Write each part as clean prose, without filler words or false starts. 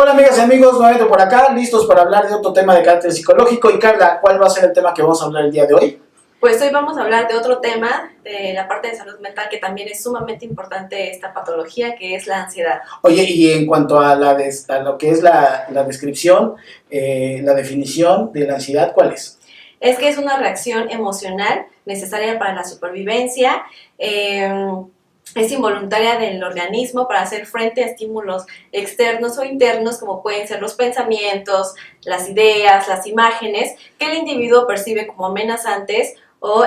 Hola amigas y amigos, nuevamente por acá, listos para hablar de otro tema de carácter psicológico. Y Carla, ¿cuál va a ser el tema que vamos a hablar el día de hoy? Pues hoy vamos a hablar de otro tema, de la parte de salud mental, que también es sumamente importante esta patología, que es la ansiedad. Oye, y en cuanto a lo que es la descripción, la definición de la ansiedad, ¿cuál es? Es que es una reacción emocional necesaria para la supervivencia, es involuntaria del organismo para hacer frente a estímulos externos o internos, como pueden ser los pensamientos, las ideas, las imágenes, que el individuo percibe como amenazantes o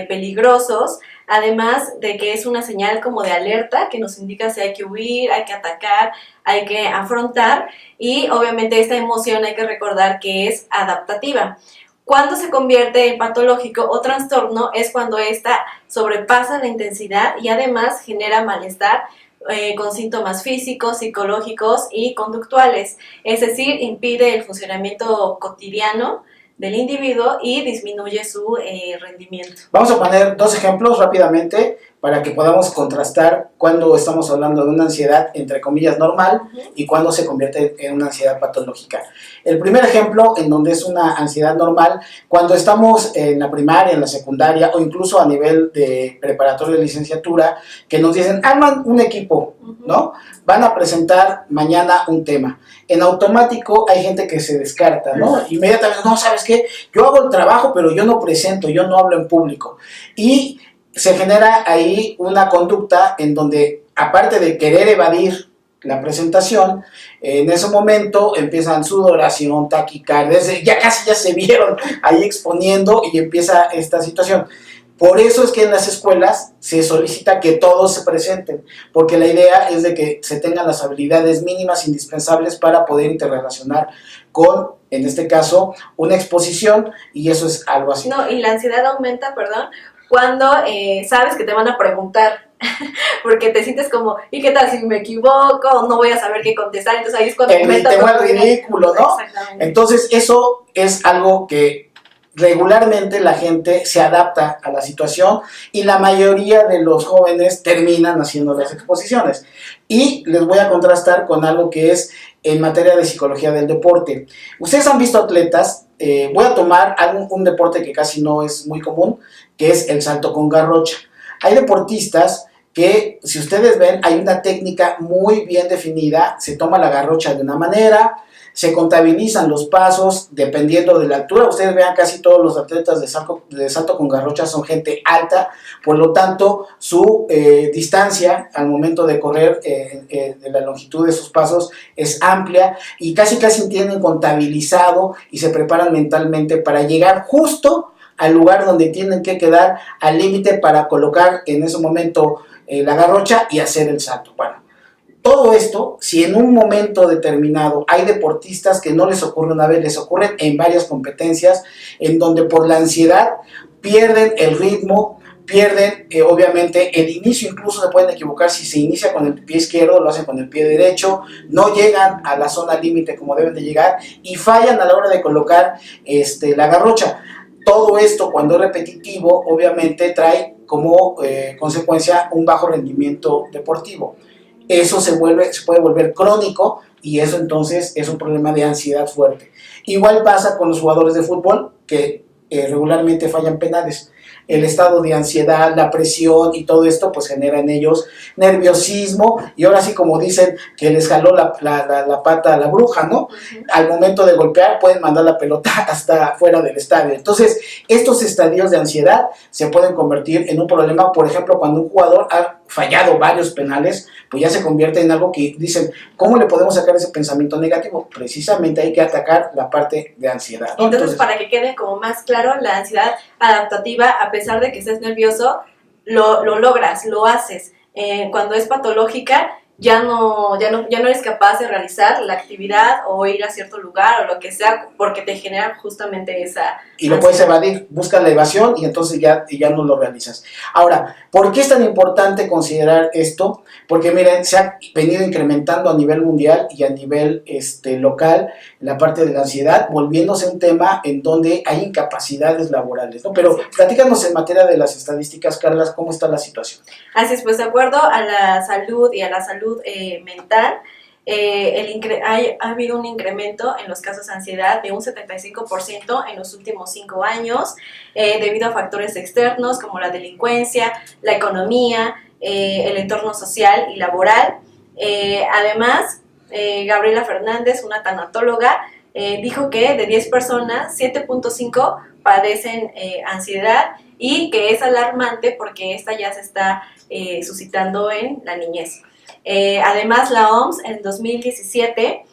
peligrosos, además de que es una señal como de alerta que nos indica si hay que huir, hay que atacar, hay que afrontar, y obviamente esta emoción hay que recordar que es adaptativa. Cuando se convierte en patológico o trastorno es cuando ésta sobrepasa la intensidad y además genera malestar con síntomas físicos, psicológicos y conductuales, es decir, impide el funcionamiento cotidiano del individuo y disminuye su rendimiento. Vamos a poner dos ejemplos rápidamente para que podamos contrastar cuando estamos hablando de una ansiedad, entre comillas, normal y cuando se convierte en una ansiedad patológica. El primer ejemplo, en donde es una ansiedad normal, cuando estamos en la primaria, en la secundaria o incluso a nivel de preparatoria de licenciatura, que nos dicen, arman un equipo, ¿no? Van a presentar mañana un tema. En automático hay gente que se descarta, ¿no? Inmediatamente, no, ¿sabes qué? Yo hago el trabajo, pero yo no presento, yo no hablo en público. Y se genera ahí una conducta en donde, aparte de querer evadir la presentación, en ese momento empiezan sudoración, taquicardia, ya casi ya se vieron ahí exponiendo y empieza esta situación. Por eso es que en las escuelas se solicita que todos se presenten, porque la idea es de que se tengan las habilidades mínimas indispensables para poder interrelacionar con, en este caso, una exposición, y eso es algo así. No, y la ansiedad aumenta, cuando sabes que te van a preguntar, porque te sientes como, ¿y qué tal si me equivoco? No voy a saber qué contestar, entonces ahí es cuando aumenta el tema ridículo, ¿no? Exactamente. Entonces eso es algo que regularmente la gente se adapta a la situación y la mayoría de los jóvenes terminan haciendo las exposiciones. Y les voy a contrastar con algo que es en materia de psicología del deporte. Ustedes han visto atletas, voy a tomar un deporte que casi no es muy común, que es el salto con garrocha. Hay deportistas que, si ustedes ven, hay una técnica muy bien definida, se toma la garrocha de una manera, se contabilizan los pasos dependiendo de la altura. Ustedes vean, casi todos los atletas de salto con garrocha son gente alta, por lo tanto su distancia al momento de correr de la longitud de sus pasos es amplia y casi tienen contabilizado y se preparan mentalmente para llegar justo al lugar donde tienen que quedar al límite para colocar en ese momento la garrocha y hacer el salto. Bueno, todo esto, si en un momento determinado hay deportistas que no les ocurre una vez, les ocurren en varias competencias, en donde por la ansiedad pierden el ritmo, pierden obviamente el inicio, incluso se pueden equivocar si se inicia con el pie izquierdo, lo hacen con el pie derecho, no llegan a la zona límite como deben de llegar y fallan a la hora de colocar la garrocha. Todo esto, cuando es repetitivo, obviamente trae como consecuencia un bajo rendimiento deportivo. Eso se puede volver crónico y eso entonces es un problema de ansiedad fuerte. Igual pasa con los jugadores de fútbol que regularmente fallan penales. El estado de ansiedad, la presión y todo esto pues genera en ellos nerviosismo y ahora sí, como dicen, que les jaló la pata a la bruja, ¿no? Al momento de golpear pueden mandar la pelota hasta fuera del estadio. Entonces estos estadios de ansiedad se pueden convertir en un problema. Por ejemplo, cuando un jugador ha fallado varios penales, pues ya se convierte en algo que dicen, ¿cómo le podemos sacar ese pensamiento negativo? Precisamente hay que atacar la parte de ansiedad, ¿no? Entonces, para que quede como más claro, la ansiedad adaptativa, a pesar de que estés nervioso, lo logras, lo haces. Cuando es patológica, ya no eres capaz de realizar la actividad o ir a cierto lugar o lo que sea, porque te genera justamente esa y lo puedes evadir, buscas la evasión y entonces ya no lo realizas. Ahora, ¿por qué es tan importante considerar esto? Porque miren, se ha venido incrementando a nivel mundial y a nivel local la parte de la ansiedad, volviéndose un tema en donde hay incapacidades laborales, ¿no? Pero platícanos en materia de las estadísticas, Carla, ¿cómo está la situación? Así es, pues de acuerdo a la salud y a la salud mental, ha habido un incremento en los casos de ansiedad de un 75% en los últimos 5 años, debido a factores externos como la delincuencia, la economía, el entorno social y laboral. Además, Gabriela Fernández, una tanatóloga, dijo que de 10 personas, 7.5 padecen ansiedad, y que es alarmante porque esta ya se está suscitando en la niñez. Además, la OMS en 2017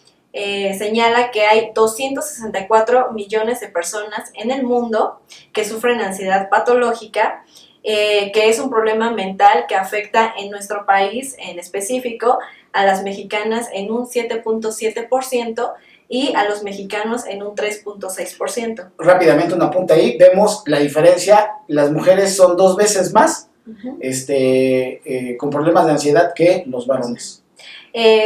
señala que hay 264 millones de personas en el mundo que sufren ansiedad patológica, que es un problema mental que afecta en nuestro país en específico a las mexicanas en un 7.7% y a los mexicanos en un 3.6%. Rápidamente un apunte ahí, vemos la diferencia, las mujeres son 2 veces más con problemas de ansiedad que los varones.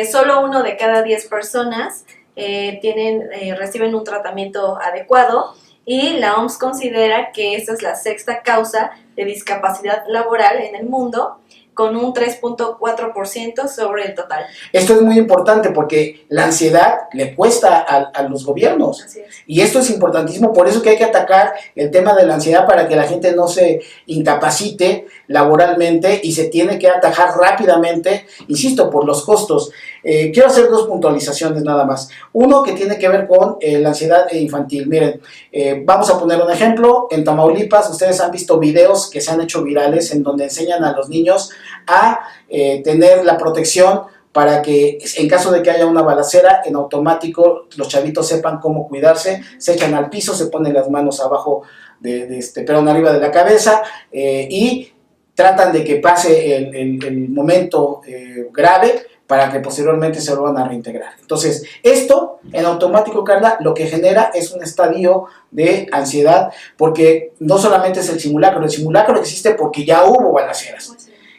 Solo 1 de cada 10 personas reciben un tratamiento adecuado, y la OMS considera que esta es la 6ª causa de discapacidad laboral en el mundo, con un 3.4% sobre el total. Esto es muy importante porque la ansiedad le cuesta a los gobiernos. Así es. Y esto es importantísimo, por eso que hay que atacar el tema de la ansiedad para que la gente no se incapacite laboralmente, y se tiene que atajar rápidamente, insisto, por los costos. Quiero hacer 2 puntualizaciones nada más. Uno que tiene que ver con la ansiedad infantil. Miren, vamos a poner un ejemplo. En Tamaulipas ustedes han visto videos que se han hecho virales en donde enseñan a los niños a tener la protección para que en caso de que haya una balacera, en automático los chavitos sepan cómo cuidarse, se echan al piso, se ponen las manos abajo perdón, arriba de la cabeza, y tratan de que pase el momento grave para que posteriormente se vuelvan a reintegrar. Entonces, esto en automático, Carla, lo que genera es un estadio de ansiedad, porque no solamente es el simulacro existe porque ya hubo balaceras.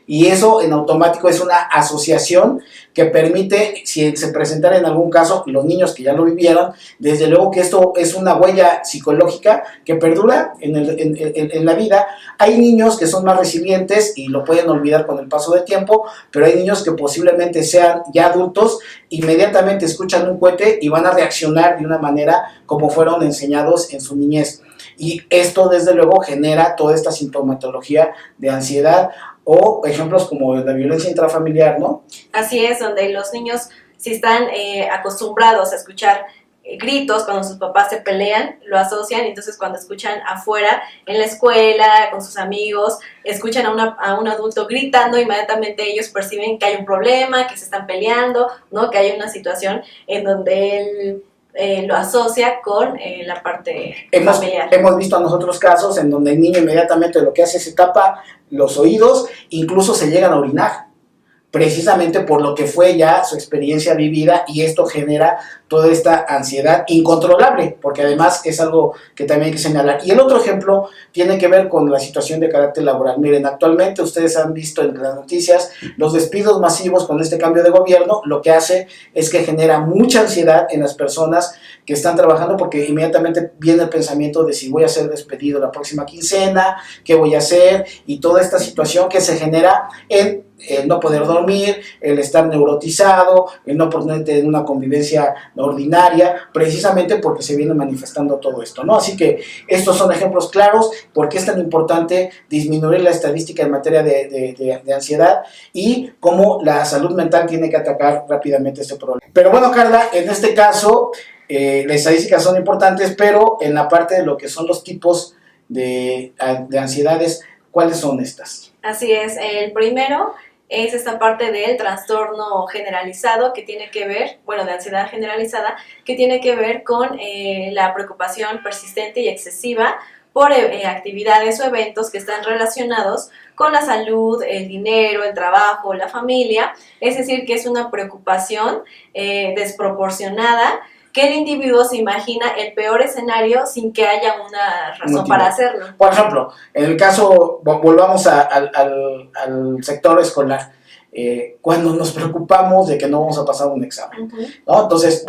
Y eso en automático es una asociación que permite, si se presentara en algún caso, los niños que ya lo vivieron, desde luego que esto es una huella psicológica que perdura en la vida. Hay niños que son más resilientes y lo pueden olvidar con el paso del tiempo, pero hay niños que posiblemente sean ya adultos, inmediatamente escuchan un cohete y van a reaccionar de una manera como fueron enseñados en su niñez. Y esto desde luego genera toda esta sintomatología de ansiedad, o ejemplos como la violencia intrafamiliar, ¿no? Así es, donde los niños, si están acostumbrados a escuchar gritos cuando sus papás se pelean, lo asocian, y entonces cuando escuchan afuera, en la escuela, con sus amigos, escuchan a un adulto gritando, inmediatamente ellos perciben que hay un problema, que se están peleando, ¿no? Que hay una situación en donde él lo asocia con la parte familiar. Hemos visto a nosotros casos en donde el niño inmediatamente lo que hace es se tapa los oídos, incluso se llegan a orinar, precisamente por lo que fue ya su experiencia vivida, y esto genera toda esta ansiedad incontrolable, porque además es algo que también hay que señalar. Y el otro ejemplo tiene que ver con la situación de carácter laboral. Miren, actualmente ustedes han visto en las noticias los despidos masivos con este cambio de gobierno. Lo que hace es que genera mucha ansiedad en las personas que están trabajando, porque inmediatamente viene el pensamiento de si voy a ser despedido la próxima quincena, qué voy a hacer, y toda esta situación que se genera en el no poder dormir, el estar neurotizado, el no poder tener una convivencia ordinaria, precisamente porque se viene manifestando todo esto, ¿no? Así que estos son ejemplos claros porque es tan importante disminuir la estadística en materia de ansiedad, y cómo la salud mental tiene que atacar rápidamente este problema. Pero bueno, Carla, en este caso las estadísticas son importantes, pero en la parte de lo que son los tipos de ansiedades, ¿cuáles son estas? Así es, el primero es esta parte del trastorno generalizado que tiene que ver, de ansiedad generalizada, que tiene que ver con la preocupación persistente y excesiva por actividades o eventos que están relacionados con la salud, el dinero, el trabajo, la familia. Es decir, que es una preocupación desproporcionada, que el individuo se imagina el peor escenario sin que haya una razón para hacerlo. Por ejemplo, en el caso, volvamos al sector escolar, cuando nos preocupamos de que no vamos a pasar un examen, ¿no? Entonces,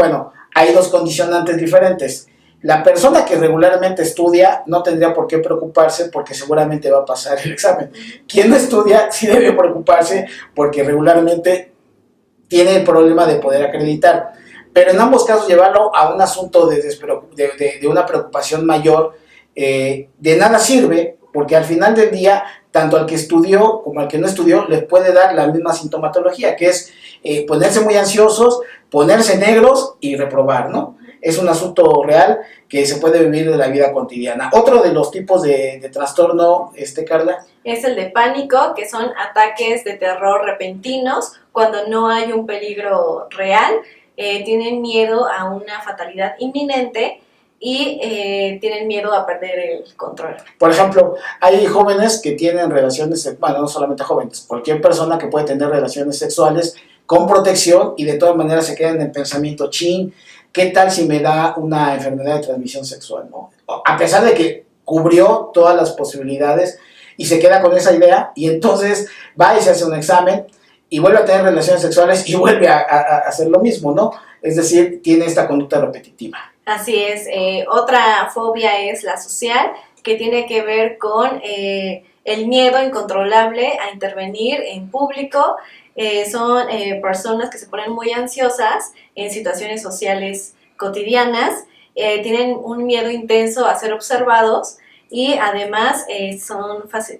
hay 2 condicionantes diferentes. La persona que regularmente estudia no tendría por qué preocuparse porque seguramente va a pasar el examen. Quien no estudia sí debe preocuparse porque regularmente tiene el problema de poder acreditar. Pero en ambos casos llevarlo a un asunto de una preocupación mayor, de nada sirve, porque al final del día, tanto al que estudió como al que no estudió, les puede dar la misma sintomatología, que es ponerse muy ansiosos, ponerse negros y reprobar, ¿no? Es un asunto real que se puede vivir de la vida cotidiana. Otro de los tipos de trastorno, Carla. Es el de pánico, que son ataques de terror repentinos cuando no hay un peligro real. Tienen miedo a una fatalidad inminente y tienen miedo a perder el control. Por ejemplo, hay jóvenes que tienen relaciones, bueno, no solamente jóvenes, cualquier persona que puede tener relaciones sexuales con protección y de todas maneras se queda en el pensamiento, chin, ¿qué tal si me da una enfermedad de transmisión sexual, ¿no? A pesar de que cubrió todas las posibilidades y se queda con esa idea y entonces va y se hace un examen y vuelve a tener relaciones sexuales y vuelve a hacer lo mismo, ¿no? Es decir, tiene esta conducta repetitiva. Así es. Otra fobia es la social, que tiene que ver con el miedo incontrolable a intervenir en público. Son personas que se ponen muy ansiosas en situaciones sociales cotidianas, tienen un miedo intenso a ser observados y además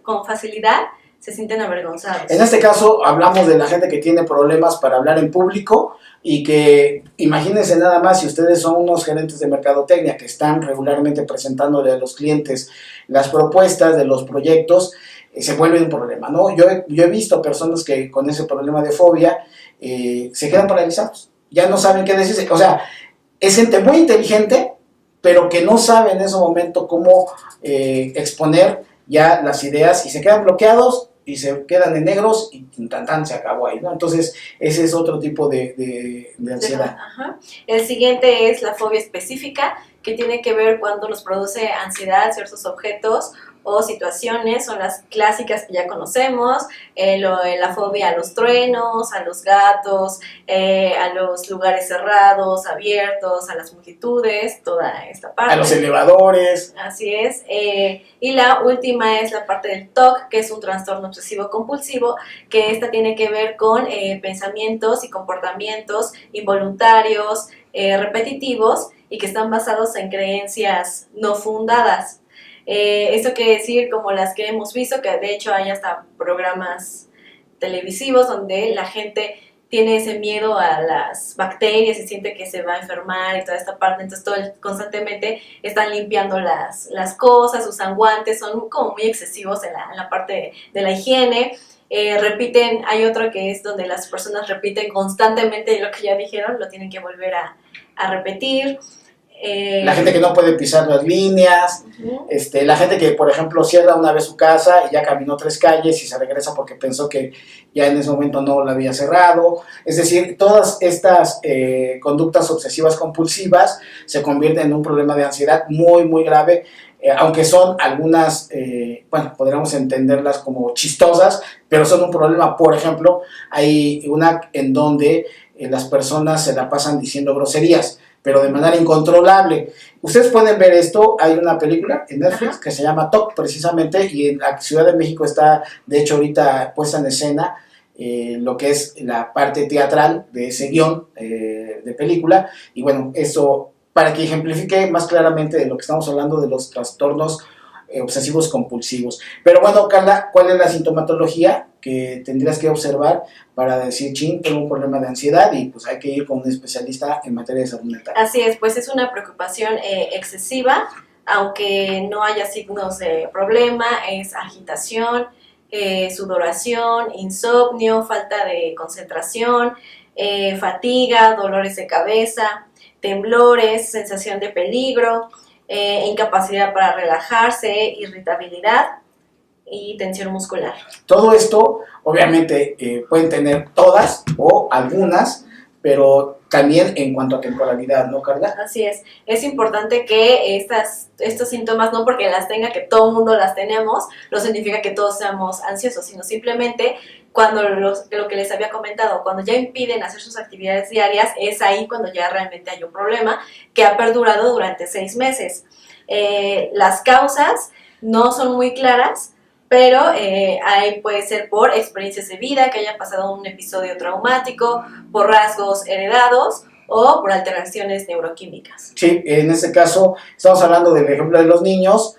con facilidad se sienten avergonzados. En este caso hablamos de la gente que tiene problemas para hablar en público y que, imagínense nada más, si ustedes son unos gerentes de mercadotecnia que están regularmente presentándole a los clientes las propuestas de los proyectos, se vuelve un problema, ¿no? Yo he visto personas que con ese problema de fobia se quedan paralizados, ya no saben qué decir, o sea, es gente muy inteligente, pero que no sabe en ese momento cómo exponer ya las ideas y se quedan bloqueados y se quedan en negros y tan se acabó ahí, ¿no? Entonces, ese es otro tipo de ansiedad. Ajá. El siguiente es la fobia específica, que tiene que ver cuando nos produce ansiedad ciertos objetos o situaciones. Son las clásicas que ya conocemos, la fobia a los truenos, a los gatos, a los lugares cerrados, abiertos, a las multitudes, toda esta parte. A los elevadores. Así es. Y la última es la parte del TOC, que es un trastorno obsesivo compulsivo, que esta tiene que ver con pensamientos y comportamientos involuntarios, repetitivos, y que están basados en creencias no fundadas. Esto quiere decir, como las que hemos visto, que de hecho hay hasta programas televisivos donde la gente tiene ese miedo a las bacterias y siente que se va a enfermar y toda esta parte, entonces constantemente están limpiando las cosas, usan guantes, son como muy excesivos en la parte de la higiene. Repiten, hay otro que es donde las personas repiten constantemente lo que ya dijeron, lo tienen que volver a repetir. La gente que no puede pisar las líneas, la gente que, por ejemplo, cierra una vez su casa y ya caminó 3 calles y se regresa porque pensó que ya en ese momento no la había cerrado. Es decir, todas estas conductas obsesivas compulsivas se convierten en un problema de ansiedad muy, muy grave, aunque son algunas, podríamos entenderlas como chistosas, pero son un problema. Por ejemplo, hay una en donde las personas se la pasan diciendo groserías, pero de manera incontrolable. Ustedes pueden ver esto, hay una película en Netflix que se llama TOC precisamente, y en la Ciudad de México está, de hecho, ahorita puesta en escena lo que es la parte teatral de ese guión de película, y bueno, eso para que ejemplifique más claramente de lo que estamos hablando de los trastornos obsesivos compulsivos. Pero bueno, Carla, ¿cuál es la sintomatología que tendrías que observar para decir, chin, tengo un problema de ansiedad y pues hay que ir con un especialista en materia de salud mental? Así es, pues es una preocupación excesiva, aunque no haya signos de problema, es agitación, sudoración, insomnio, falta de concentración, fatiga, dolores de cabeza, temblores, sensación de peligro, incapacidad para relajarse, irritabilidad y tensión muscular. Todo esto, obviamente, pueden tener todas o algunas, pero también en cuanto a temporalidad, ¿no, Carla? Así es importante que estos síntomas, no porque las tenga, que todo el mundo las tenemos, no significa que todos seamos ansiosos, sino simplemente cuando lo que les había comentado, cuando ya impiden hacer sus actividades diarias, es ahí cuando ya realmente hay un problema que ha perdurado durante 6 meses. Las causas no son muy claras, pero ahí puede ser por experiencias de vida, que hayan pasado un episodio traumático, por rasgos heredados o por alteraciones neuroquímicas. Sí, en este caso estamos hablando del ejemplo de los niños.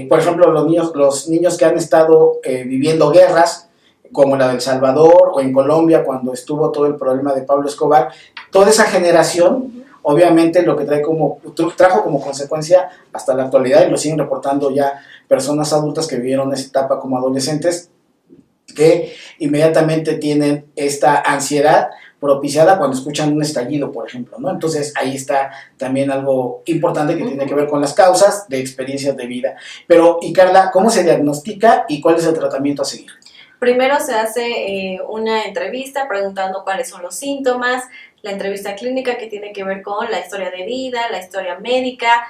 Por ejemplo, los niños que han estado viviendo guerras, como la de El Salvador o en Colombia cuando estuvo todo el problema de Pablo Escobar, toda esa generación, obviamente lo que trajo como consecuencia hasta la actualidad, y lo siguen reportando ya personas adultas que vivieron esa etapa como adolescentes, que inmediatamente tienen esta ansiedad propiciada cuando escuchan un estallido, por ejemplo, ¿no? Entonces ahí está también algo importante que tiene que ver con las causas de experiencias de vida. Pero, y Carla, ¿cómo se diagnostica y cuál es el tratamiento a seguir? Primero se hace una entrevista preguntando cuáles son los síntomas, la entrevista clínica que tiene que ver con la historia de vida, la historia médica,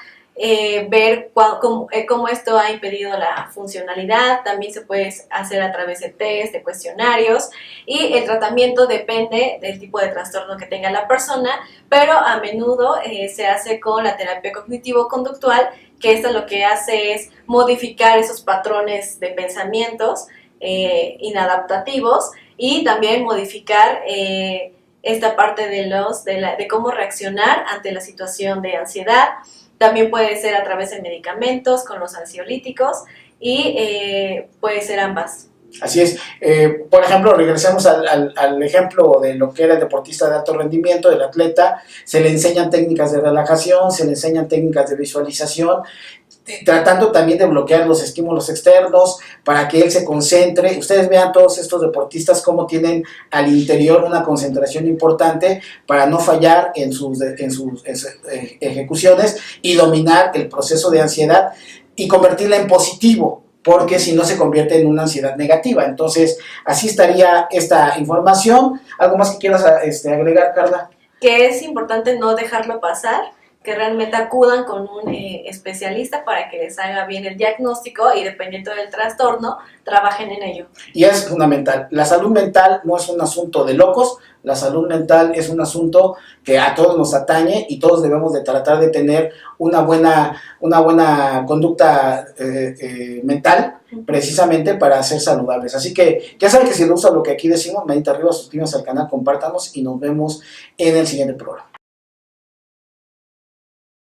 ver cómo esto ha impedido la funcionalidad. También se puede hacer a través de test, de cuestionarios, y el tratamiento depende del tipo de trastorno que tenga la persona, pero a menudo se hace con la terapia cognitivo-conductual, que esto lo que hace es modificar esos patrones de pensamientos inadaptativos, y también modificar esta parte de cómo reaccionar ante la situación de ansiedad. También puede ser a través de medicamentos, con los ansiolíticos, y puede ser ambas. Así es. Por ejemplo, regresamos al ejemplo de lo que era el deportista de alto rendimiento, del atleta. Se le enseñan técnicas de relajación, se le enseñan técnicas de visualización, tratando también de bloquear los estímulos externos para que él se concentre. Ustedes vean todos estos deportistas cómo tienen al interior una concentración importante para no fallar en sus ejecuciones y dominar el proceso de ansiedad y convertirla en positivo, porque si no se convierte en una ansiedad negativa. Entonces, así estaría esta información. ¿Algo más que quieras agregar, Carla? Que es importante no dejarlo pasar, que realmente acudan con un especialista para que les haga bien el diagnóstico y, dependiendo del trastorno, trabajen en ello. Y es fundamental. La salud mental no es un asunto de locos, la salud mental es un asunto que a todos nos atañe y todos debemos de tratar de tener una buena conducta mental, precisamente para ser saludables. Así que ya saben que si les gusta lo que aquí decimos, manita arriba, suscríbanse al canal, compártanos y nos vemos en el siguiente programa.